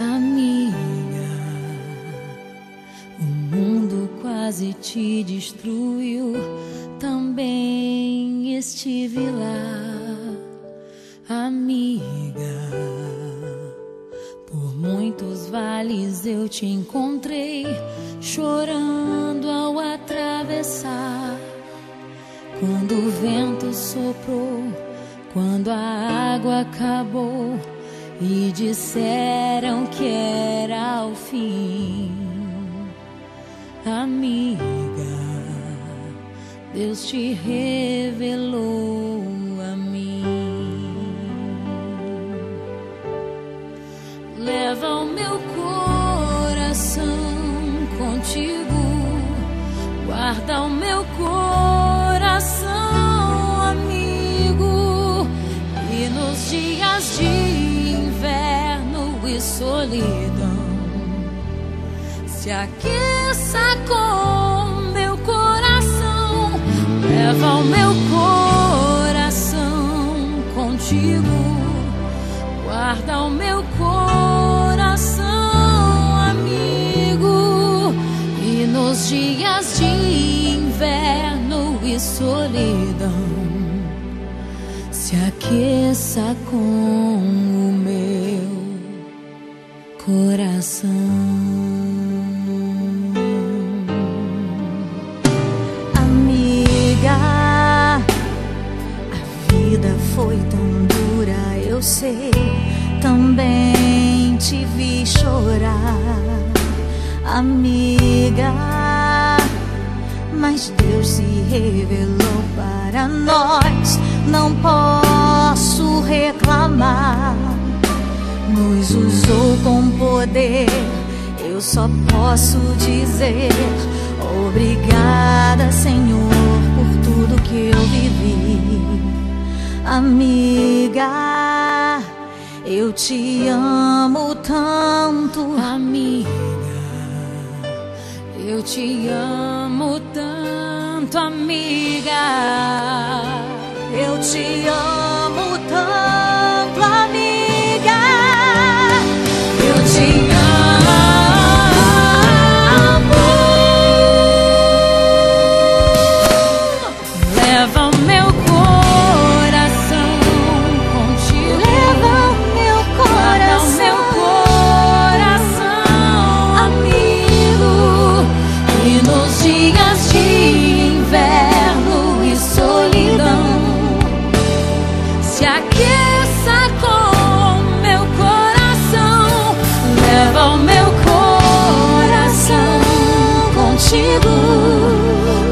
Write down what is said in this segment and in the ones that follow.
Amiga, o mundo quase te destruiu, também estive lá. Amiga, por muitos vales eu te encontrei, chorando ao atravessar. Quando o vento soprou, quando a água acabou e disseram que era o fim. Amiga, Deus te revelou a mim. Leva o meu coração contigo, guarda o meu coração, amigo, e nos dias de inverno e solidão se aqueça com meu coração. Leva o meu coração contigo, guarda o meu coração, amigo, e nos dias de inverno e solidão se aqueça com o meu coração. Foi tão dura, eu sei, também te vi chorar, amiga, mas Deus se revelou para nós, não posso reclamar, nos usou com poder, eu só posso dizer obrigada, Senhor, por tudo que eu vivi. Amiga, eu te amo tanto. Amiga, eu te amo tanto. Amiga, eu te amo tanto. Amiga, eu te amo. Leva o meu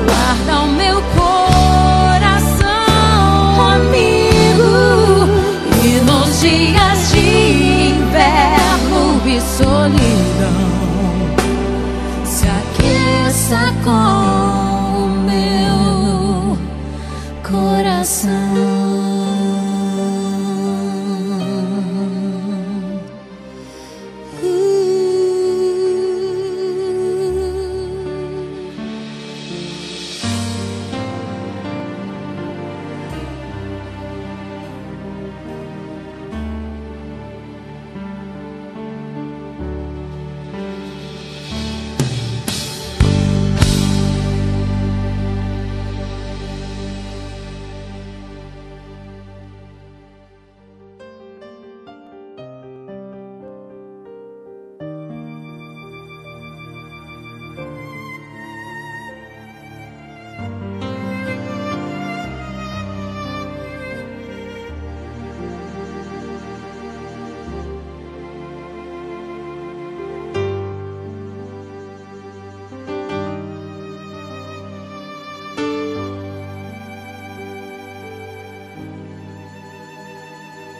guarda o meu coração, amigo, e nos dias de inverno e solidão se aqueça com o meu coração.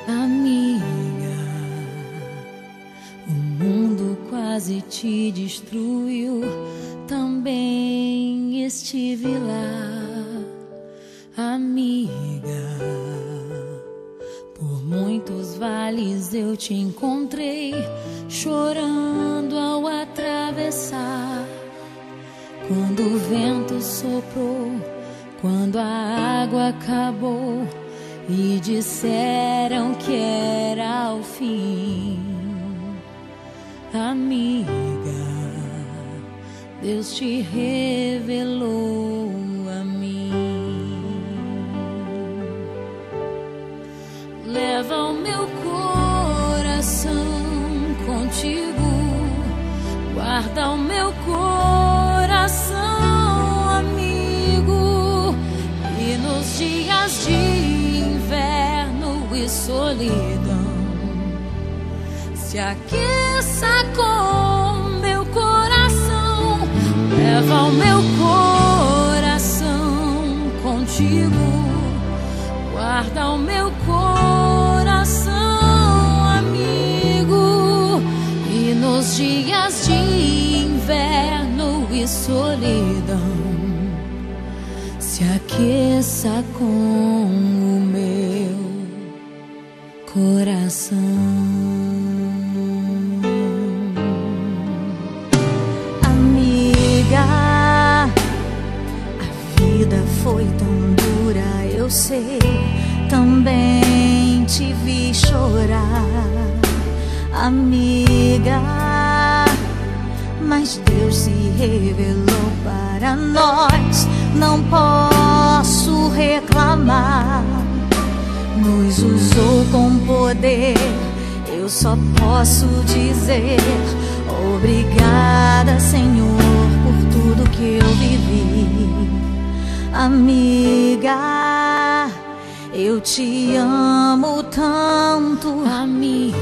Amiga, o mundo quase te destruiu, também estive lá. Amiga, por muitos vales eu te encontrei, chorando ao atravessar. Quando o vento soprou, quando a água acabou e disseram que era o fim. amiga, Deus te revelou a mim. Leva o meu coração contigo, guarda o meu coração, amigo, e nos dias de inverno e solidão se aqueça com meu coração. Leva o meu coração contigo, guarda o meu coração, amigo, e nos dias de inverno e solidão se aqueça com o meu coração. Foi tão dura, eu sei, também te vi chorar, amiga, mas Deus se revelou para nós, não posso reclamar, nos usou com poder, eu só posso dizer obrigada, Senhor, por tudo que eu vivi. Amiga, eu te amo tanto. Amiga,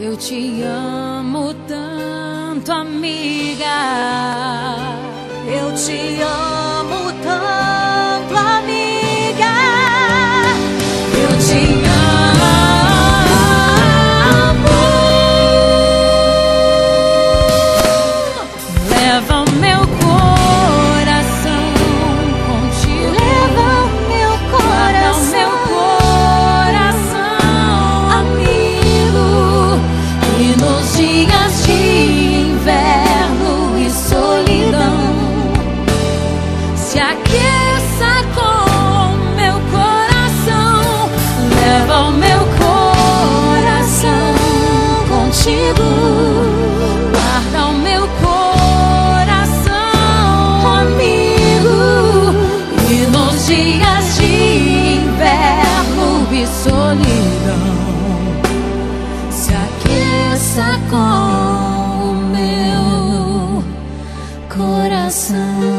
eu te amo tanto. Amiga, eu te amo tanto. Amiga, eu te amo. Leva o meu se aqueça com meu coração. Leva o meu coração contigo, guarda o meu coração, amigo, e nos dias de inverno e solidão se aqueça com o meu coração.